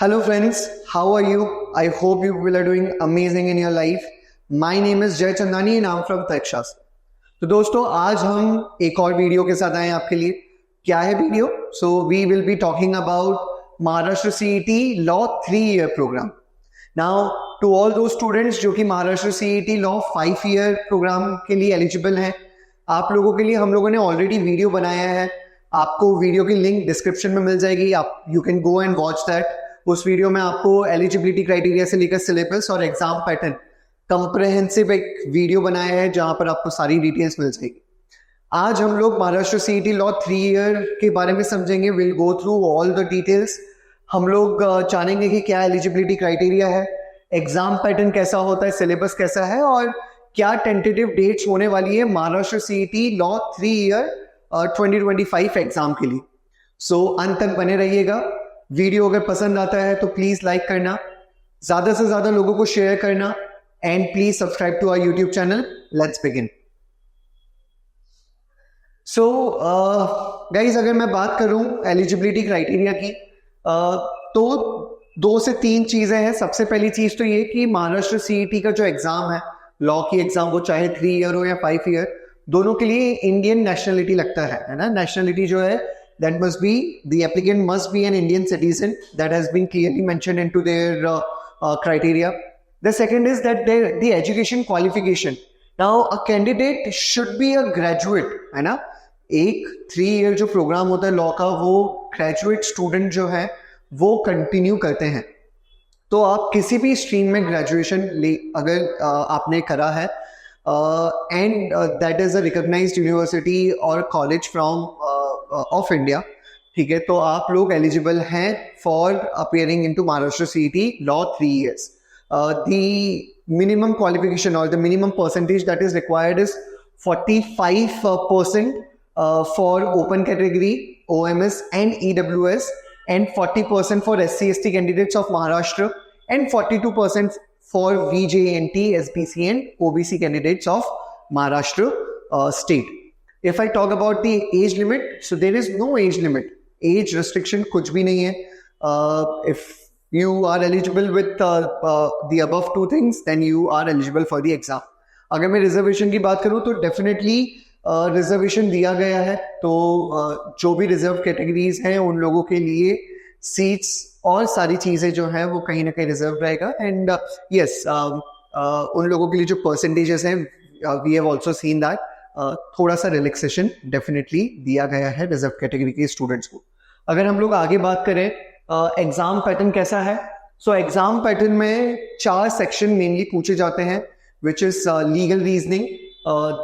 Hello friends, how are you? I hope you will are doing amazing in your life. My name is Jay Chandani and I'm from Techshas. तो दोस्तों आज हम एक और video के साथ आए हैं आपके लिए. क्या है video? So we will be talking about Maharashtra CET law 3-year program. Now to all those students जो कि Maharashtra CET law 5-year programme के लिए एलिजिबल हैं, आप लोगों के लिए हम लोगों ने ऑलरेडी वीडियो बनाया है. आपको वीडियो की लिंक डिस्क्रिप्शन में मिल जाएगी. आप you can go and watch that. उस वीडियो में आपको एलिजिबिलिटी क्राइटेरिया से लेकर सिलेबस और एग्जाम पैटर्न कंप्रहेंसिव एक वीडियो बनाया है जहां पर आपको सारी डिटेल्स मिल जाएगी. आज हम लोग महाराष्ट्र सीईटी लॉ 3-year के बारे में समझेंगे. Will go through all the details. हम लोग जानेंगे कि क्या एलिजिबिलिटी क्राइटेरिया है, एग्जाम पैटर्न कैसा होता है, सिलेबस कैसा है और क्या टेंटेटिव डेट्स होने वाली है Maharashtra CET law 3-year 2025 exam के लिए. सो अंत तक बने रहिएगा. वीडियो अगर पसंद आता है तो प्लीज लाइक करना, ज्यादा से ज्यादा लोगों को शेयर करना and please subscribe to our YouTube channel. Let's begin. So guys, अगर मैं बात करूं एलिजिबिलिटी क्राइटेरिया की तो 2 से 3 चीजें हैं. सबसे पहली चीज तो ये कि महाराष्ट्र सीईटी का जो एग्जाम है, लॉ की एग्जाम, वो चाहे 3-year हो या 5-year, दोनों के लिए इंडियन नेशनलिटी लगता है ना. नेशनलिटी जो है that must be, the applicant must be an Indian citizen. That has been clearly mentioned into their criteria. The second is that the education qualification. Now a candidate should be a graduate, है ना. एक 3-year जो programme होता है law का, वो graduate student जो है वो कंटिन्यू करते हैं. तो आप किसी भी स्ट्रीम में ग्रेजुएशन अगर आपने करा है and that is a recognised university और कॉलेज फ्रॉम ऑफ इंडिया, ठीक है, तो आप लोग एलिजिबल हैं for appearing into Maharashtra CET law 3 years. The minimum qualification or the minimum percentage that is required is 45% for open category, OMS and EWS, and 40% for SC/ST candidates of Maharashtra, and 42% for VJNT, SBC and OBC candidates of Maharashtra state. If I talk about the age limit, so there is no age limit. Age restriction कुछ भी नहीं है. If you are eligible with the above 2 things, then you are eligible for the exam. अगर मैं reservation की बात करूँ तो डेफिनेटली रिजर्वेशन दिया गया है. तो जो भी रिजर्व कैटेगरीज हैं उन लोगों के लिए सीट्स और सारी चीज़ें जो हैं वो कहीं ना कहीं रिजर्व रहेगा. एंड यस, उन लोगों के लिए जो परसेंटेजेस हैं, we have also seen that थोड़ा सा रिलैक्सेशन डेफिनेटली दिया गया है रिजर्व कैटेगरी के स्टूडेंट्स को. अगर हम लोग आगे बात करें एग्जाम पैटर्न कैसा है, सो एग्जाम पैटर्न में 4 सेक्शन मेनली पूछे जाते हैं, which is legal reasoning,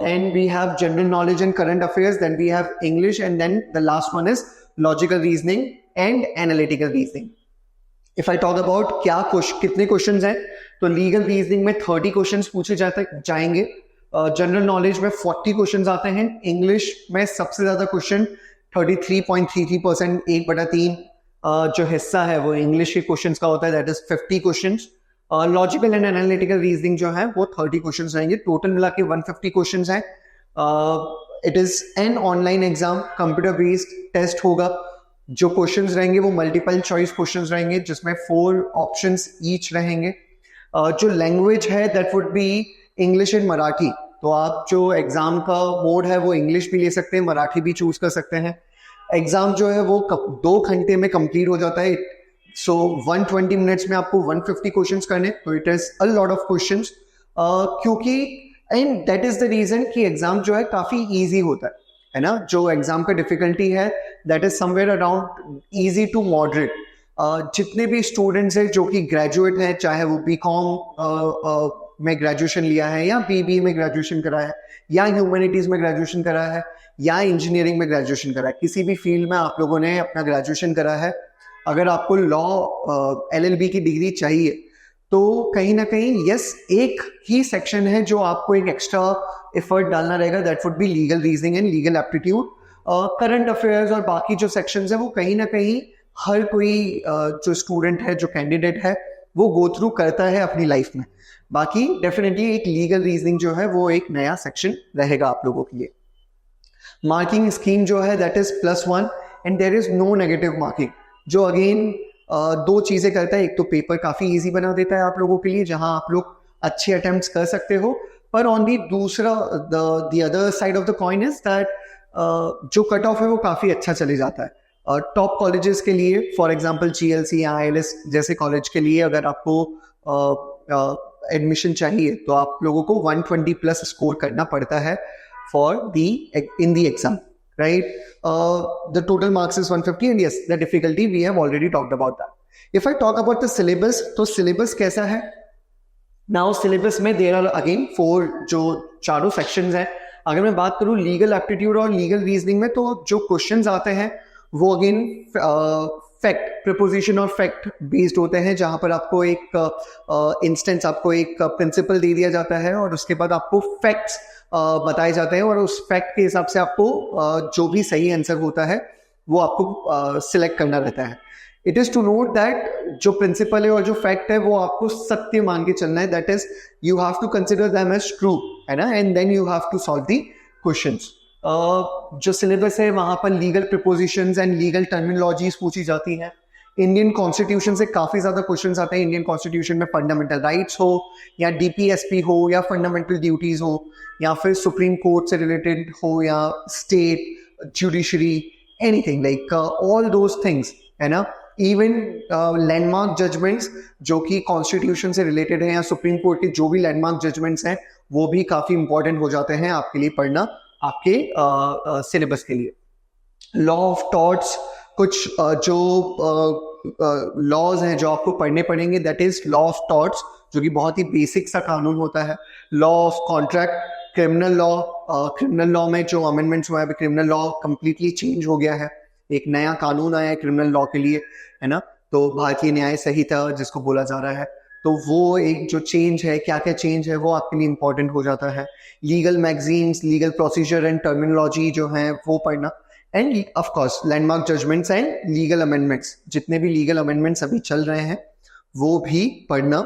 then we have general knowledge and current affairs, then we have English and then the last one is logical reasoning and analytical reasoning. If I talk about कितने questions हैं, तो legal reasoning में 30 questions पूछे जाएंगे. General knowledge में 40 questions आते हैं. English में सबसे ज्यादा क्वेश्चन 33.33%, 1/3 जो हिस्सा है वो इंग्लिश के क्वेश्चंस का होता है, that is 50 questions. Logical and analytical reasoning जो है वो 30 क्वेश्चंस रहेंगे. टोटल मिला के 150 क्वेश्चंस हैं. It is an online exam, computer based test होगा. जो क्वेश्चंस रहेंगे वो मल्टीपल चॉइस क्वेश्चंस रहेंगे जिसमें 4 ऑप्शंस ईच रहेंगे. जो लैंग्वेज है that would B English and Marathi. तो आप जो एग्जाम का मोड है वो इंग्लिश भी ले सकते हैं, मराठी भी चूज कर सकते हैं. एग्जाम जो है वो 2 घंटे में कंप्लीट हो जाता है. सो 120 मिनट्स में आपको 150 क्वेश्चंस करने, तो it is a lot of questions. क्योंकि and that is the reason कि एग्जाम जो है काफी इजी होता है ना. जो एग्जाम का डिफिकल्टी है that is somewhere around easy to moderate. जितने भी स्टूडेंट्स हैं जो कि ग्रेजुएट हैं, चाहे वो BCom में ग्रेजुएशन लिया है या BBA में ग्रेजुएशन करा है या ह्यूमैनिटीज में ग्रेजुएशन करा है या इंजीनियरिंग में ग्रेजुएशन करा है, किसी भी फील्ड में आप लोगों ने अपना ग्रेजुएशन करा है, अगर आपको लॉ LLB की डिग्री चाहिए तो कहीं ना कहीं यस, एक ही सेक्शन है जो आपको एक एक्स्ट्रा एफर्ट डालना रहेगा, that would be legal reasoning and legal aptitude. Current affairs और बाकी जो सेक्शंस है वो कहीं ना कहीं हर कोई जो स्टूडेंट है, जो कैंडिडेट है, वो गो थ्रू करता है अपनी लाइफ में. बाकी डेफिनेटली एक लीगल रीजनिंग जो है वो एक नया सेक्शन रहेगा आप लोगों के लिए. मार्किंग स्कीम जो है that is +1 and there is no negative marking, जो अगेन दो चीजें करता है, एक तो पेपर काफी इजी बना देता है आप लोगों के लिए जहां आप लोग अच्छे अटेम्प्ट्स कर सकते हो, पर ऑन दी दूसरा the other side of the coin is that जो कट ऑफ है वो काफी अच्छा चले जाता है। टॉप कॉलेजेस के लिए फॉर एग्जांपल GLC या ILS जैसे कॉलेज के लिए अगर आपको एडमिशन चाहिए तो आप लोगों को 120 प्लस स्कोर करना पड़ता है for the in the exam, right? The total marks is 150 and yes, the difficulty we have already talked about that. If I talk about the syllabus, तो syllabus कैसा है? Now syllabus में there are again 4 जो चारों sections हैं। अगर मैं बात करूँ लीगल एप्टीट्यूड और लीगल रीजनिंग में, तो जो क्वेश्चंस आते हैं वो अगेन फैक्ट, प्रिपोजिशन और फैक्ट बेस्ड होते हैं, जहां पर आपको एक इंस्टेंस, आपको एक प्रिंसिपल दे दिया जाता है और उसके बाद आपको फैक्ट्स बताए जाते हैं और उस फैक्ट के हिसाब से आपको जो भी सही आंसर होता है वो आपको सिलेक्ट करना रहता है। It is to note that जो प्रिंसिपल है और जो फैक्ट है वो आपको सत्य मान के चलना है, that is you have to consider them as true, है ना, and then you have to solve the questions. जो सिलेबस है वहां पर legal propositions and legal terminologies पूछी जाती हैं। इंडियन कॉन्स्टिट्यूशन से काफी ज्यादा क्वेश्चंस आते हैं। इंडियन कॉन्स्टिट्यूशन में फंडामेंटल राइट्स हो या DPSP हो या फंडामेंटल ड्यूटीज हो या फिर सुप्रीम कोर्ट से रिलेटेड हो या state judiciary, anything like all those things, है ना। इवन लैंडमार्क जजमेंट्स जो कि कॉन्स्टिट्यूशन से रिलेटेड है या सुप्रीम कोर्ट के जो भी लैंडमार्क जजमेंट्स हैं वो भी काफी इंपॉर्टेंट हो जाते हैं आपके लिए पढ़ना, आपके सिलेबस के लिए। लॉ ऑफ टॉर्ट्स, कुछ जो लॉज हैं जो आपको पढ़ने पड़ेंगे, that is law of torts, जो कि बहुत ही बेसिक सा कानून होता है। Law of contract, criminal law, criminal law में जो अमेंडमेंट्स हुआ है, क्रिमिनल लॉ कंप्लीटली चेंज हो गया है, एक नया कानून आया है क्रिमिनल लॉ के लिए, है ना। तो भारतीय न्याय संहिता जिसको बोला जा रहा है, तो वो एक जो चेंज है, क्या क्या चेंज है वो आपके लिए इंपॉर्टेंट हो जाता है। Legal magazines, legal procedure and terminology जो है वो पढ़ना, end of course landmark judgments and legal amendments, जितने भी लीगल अमेंडमेंट्स अभी चल रहे हैं वो भी पढ़ना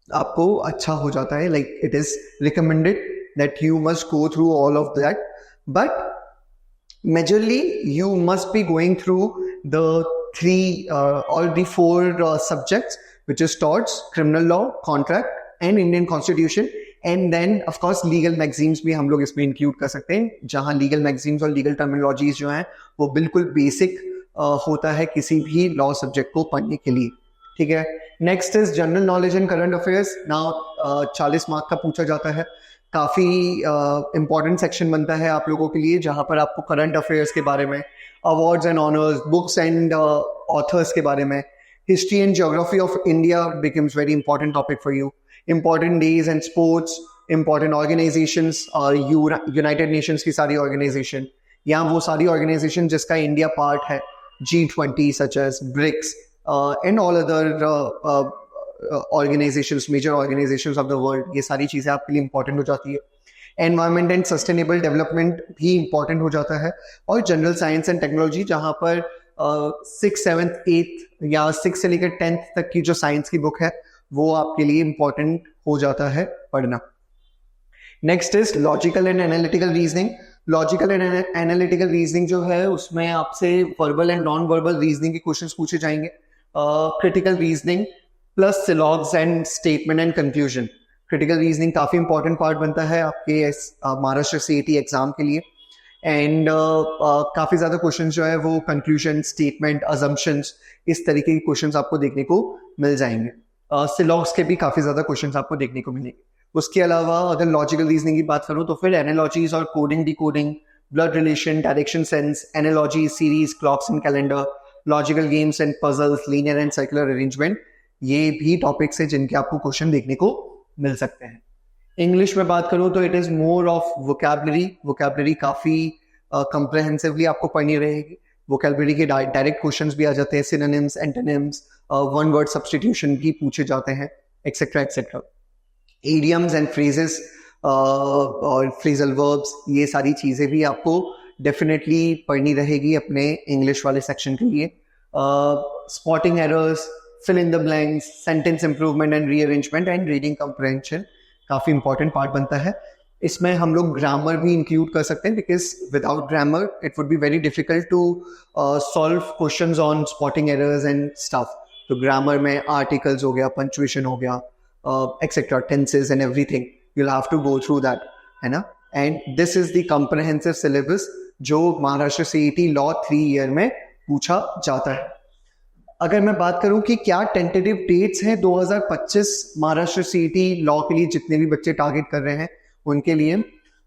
आपको अच्छा हो जाता है। Like it is recommended that you must go through all of that, but majorly you must be going through the the four subjects, which is torts, criminal law, contract and Indian constitution, and then of course legal magazines भी हम लोग इसमें include कर सकते हैं, जहां legal magazines और legal terminologies जो हैं वो बिल्कुल बेसिक होता है किसी भी लॉ सब्जेक्ट को पढ़ने के लिए, ठीक है। Next is general knowledge and current affairs. Now 40 mark का पूछा जाता है, काफी इंपॉर्टेंट सेक्शन बनता है आप लोगों के लिए, जहां पर आपको करंट अफेयर्स के बारे में, awards and honours, books and authors के बारे में, history and geography of India becomes very important topic for you, important days and sports, important organisations और यूनाइटेड नेशंस की सारी ऑर्गेनाइजेशन या वो सारी ऑर्गेनाइजेशन जिसका इंडिया पार्ट है, G20 such as BRICS and all other organisations, major organisations of the world, ये सारी चीजें आपके लिए इंपॉर्टेंट हो जाती है। एनवायरमेंट एंड सस्टेनेबल डेवलपमेंट भी इंपॉर्टेंट हो जाता है, और जनरल साइंस एंड टेक्नोलॉजी, जहां पर 6th 7th 8th या 6 से लेकर 10th तक की जो साइंस की बुक है वो आपके लिए इंपॉर्टेंट हो जाता है पढ़ना। Next is logical and analytical reasoning. Logical and analytical reasoning जो है उसमें आपसे verbal and non verbal reasoning के क्वेश्चंस पूछे जाएंगे। Critical reasoning plus syllogisms and statement and confusion. Critical reasoning काफी इंपॉर्टेंट पार्ट बनता है आपके महाराष्ट्र CET एग्जाम के लिए, एंड काफी ज्यादा क्वेश्चंस जो है वो कंक्लूजन, स्टेटमेंट, अजम्पशंस, इस तरीके के क्वेश्चंस आपको देखने को मिल जाएंगे। सिलॉग्स के भी काफी ज्यादा क्वेश्चंस आपको देखने को मिलेंगे। उसके अलावा अगर लॉजिकल रीजनिंग की बात करूं तो फिर एनालॉजीज और coding, decoding, blood relation, direction sense, analogy, series, clocks and calendar, logical games and puzzles, linear and circular arrangement, ये भी टॉपिक्स हैं जिनके आपको क्वेश्चन देखने को मिल सकते हैं। इंग्लिश में बात करूं तो it is more of vocabulary. Vocabulary काफी कंप्रेहेंसिवली आपको पढ़नी रहेगी। वोकैबुलरी के डायरेक्ट क्वेश्चंस भी आ जाते हैं, synonyms, antonyms, one word substitution भी पूछे जाते हैं, etcetera etcetera. Idioms and phrases और फ्रेजल वर्ब्स, ये सारी चीजें भी आपको डेफिनेटली पढ़नी रहेगी अपने इंग्लिश वाले सेक्शन के लिए। Spotting errors, fill in the blanks, sentence improvement and rearrangement and reading comprehension काफी इंपॉर्टेंट पार्ट बनता है। इसमें हम लोग ग्रामर भी इंक्लूड कर सकते हैं, because without grammar it would be very difficult to solve questions on spotting errors and stuff. तो ग्रामर में आर्टिकल्स हो गया, पंक्चुएशन हो गया, etcetera, tenses and everything, you'll have to go through that, है ना. And this is the comprehensive syllabus जो Maharashtra CET law 3 year में पूछा जाता है. अगर मैं बात करूं कि क्या टेंटेटिव डेट्स हैं 2025 महाराष्ट्र CET लॉ के लिए, जितने भी बच्चे टारगेट कर रहे हैं उनके लिए,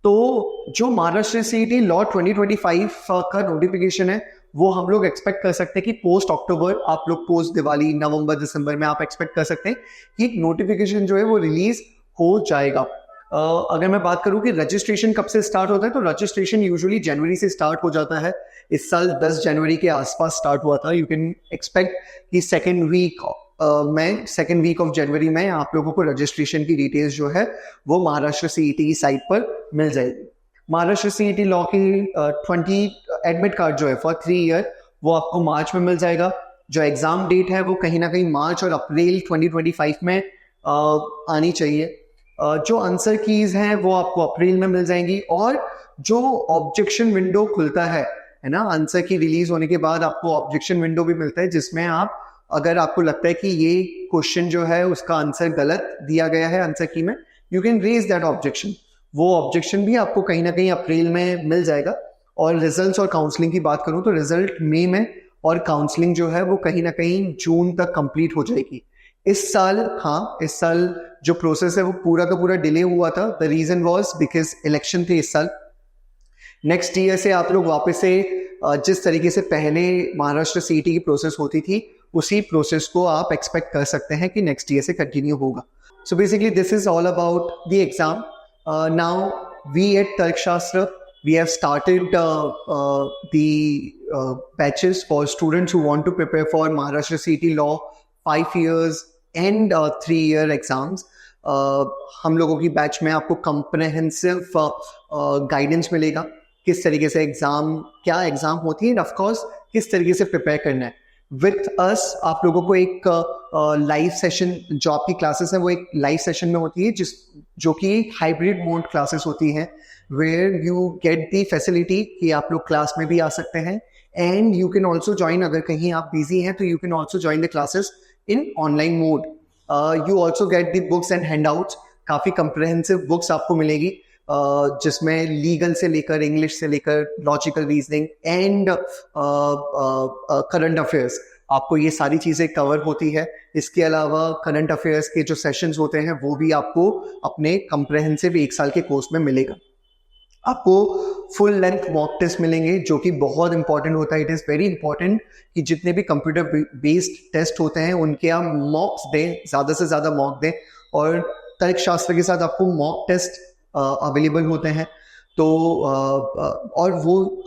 तो जो महाराष्ट्र CET लॉ 2025 का नोटिफिकेशन है वो हम लोग एक्सपेक्ट कर सकते हैं कि पोस्ट अक्टूबर, आप लोग पोस्ट दिवाली नवंबर दिसंबर में आप एक्सपेक्ट कर सकते हैं कि नोटिफिकेशन जो है वो रिलीज हो जाएगा. अगर मैं बात करूं कि रजिस्ट्रेशन कब से स्टार्ट होता है, तो रजिस्ट्रेशन यूजुअली जनवरी से स्टार्ट हो जाता है. इस साल 10 जनवरी के आसपास स्टार्ट हुआ था. यू कैन एक्सपेक्ट कि सेकेंड वीक ऑफ जनवरी में आप लोगों को रजिस्ट्रेशन की डिटेल्स जो है वो महाराष्ट्र CET की साइट पर मिल जाएगी. महाराष्ट्र CET लॉ की 20 एडमिट कार्ड जो है फॉर 3 ईयर वो आपको मार्च में मिल जाएगा. जो एग्जाम डेट है वो कहीं ना कहीं मार्च और अप्रैल 2025 में आनी चाहिए. जो आंसर कीज हैं वो आपको अप्रैल में मिल जाएंगी. और जो ऑब्जेक्शन विंडो खुलता है ना, आंसर की रिलीज होने के बाद आपको ऑब्जेक्शन विंडो भी मिलता है, जिसमें आप, अगर आपको लगता है कि ये क्वेश्चन जो है उसका आंसर गलत दिया गया है आंसर की में, you can raise that objection. वो ऑब्जेक्शन भी आपको कहीं ना कहीं अप्रैल में मिल जाएगा. और रिजल्ट्स और काउंसलिंग की बात करूं तो रिजल्ट मई में और काउंसलिंग जो है वो कहीं ना कहीं जून तक कंप्लीट हो जाएगी. इस साल जो प्रोसेस है वो पूरा का पूरा डिले हुआ था. The reason was because election थे इस साल. नेक्स्ट ईयर से आप लोग वापस से जिस तरीके से पहले महाराष्ट्र CET की प्रोसेस होती थी उसी प्रोसेस को आप एक्सपेक्ट कर सकते हैं कि नेक्स्ट ईयर से कंटिन्यू होगा. So basically this is all about the exam. Now we at तर्कशास्त्र we have started the batches for students who want to prepare for Maharashtra CET law 5 years and 3 year exams. हम लोगों की batch में आपको comprehensive guidance मिलेगा, किस तरीके से क्या एग्जाम होती है, एंड ऑफकोर्स किस तरीके से प्रिपेयर करना है. विथ अस आप लोगों को एक लाइव सेशन, जो आपकी क्लासेस हैं वो एक लाइव सेशन में होती है, जो कि हाइब्रिड मोड क्लासेस होती हैं, where you get the facility कि आप लोग क्लास में भी आ सकते हैं, and you can also join, अगर कहीं आप बिजी हैं तो you can also join the classes in online mode. You also get the books and handouts. काफ़ी कंप्रहेंसिव बुक्स आपको मिलेगी, जिसमें लीगल से लेकर इंग्लिश से लेकर logical reasoning and current affairs, आपको ये सारी चीज़ें कवर होती है. इसके अलावा करंट अफेयर्स के जो सेशंस होते हैं वो भी आपको अपने कंप्रहेंसिव 1 साल के कोर्स में मिलेगा. आपको फुल लेंथ मॉक टेस्ट मिलेंगे, जो कि बहुत इंपॉर्टेंट होता है. इट इज़ वेरी इंपॉर्टेंट कि जितने भी कंप्यूटर बेस्ड टेस्ट होते हैं उनके आप मॉक्स दें, ज़्यादा से ज़्यादा मॉक दें. और तर्कशास्त्र के साथ आपको मॉक टेस्ट अवेलेबल होते हैं. तो और वो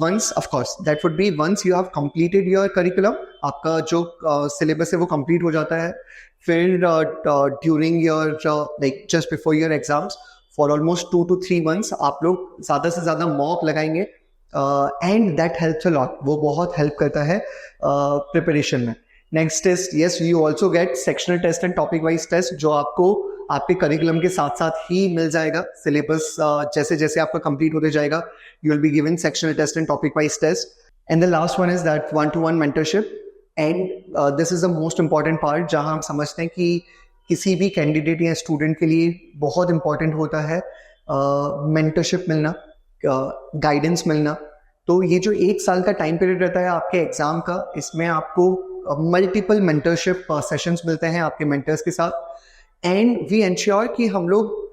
once of course that would be once you have completed your curriculum, आपका जो सिलेबस है वो कंप्लीट हो जाता है. फिर during your like just before your exams for almost 2 to 3 months आप लोग ज़्यादा से ज़्यादा मॉक लगाएंगे, and that helps a lot. वो बहुत हेल्प करता है प्रिपरेशन में. Next is yes, you also get sectional test and topic wise test, जो आपको आपके करिकुलम के साथ साथ ही मिल जाएगा. सिलेबस जैसे जैसे आपका कंप्लीट होते जाएगा, you will be given sectional test and topic wise test. And the last one is that 1-to-1 mentorship. And this is the most important part, जहां हम समझते हैं कि किसी भी कैंडिडेट या स्टूडेंट के लिए बहुत इंपॉर्टेंट होता है मेंटरशिप मिलना, गाइडेंस मिलना. तो ये जो 1 साल का टाइम पीरियड रहता है आपके एग्जाम का, इसमें आपको मल्टीपल मेंटरशिप सेशंस मिलते हैं आपके मेंटर्स के साथ. एंड वी एंश्योर कि हम लोग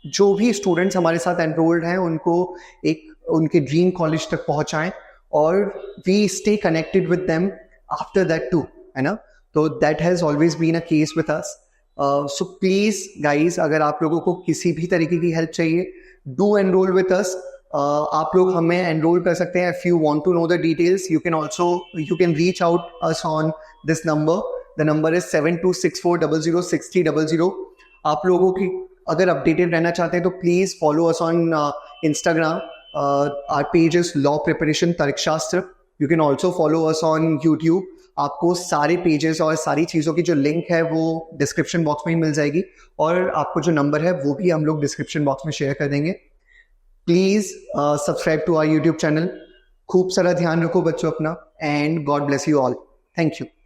जो भी स्टूडेंट्स हमारे साथ एनरोल्ड हैं उनको एक उनके ड्रीम कॉलेज तक पहुंचाएं, और we stay connected with them after that too, है ना. तो that has always been a case with us. So please guys, अगर आप लोगों को किसी भी तरीके की हेल्प चाहिए, डू एनरोल विद अस. आप लोग हमें एनरोल कर सकते हैं. If you want to know the details, you can reach out us on this number. The number is 7264006000. आप लोगों की अगर अपडेटेड रहना चाहते हैं तो please follow us on Instagram. Our page is law preparation Tarkshastra. You can also follow us on YouTube. आपको सारे पेजेस और सारी चीज़ों की जो लिंक है वो डिस्क्रिप्शन बॉक्स में ही मिल जाएगी, और आपको जो नंबर है वो भी हम लोग डिस्क्रिप्शन बॉक्स में शेयर कर देंगे। Please subscribe to our YouTube channel. खूब सारा ध्यान रखो बच्चों अपना, and God bless you all. Thank you.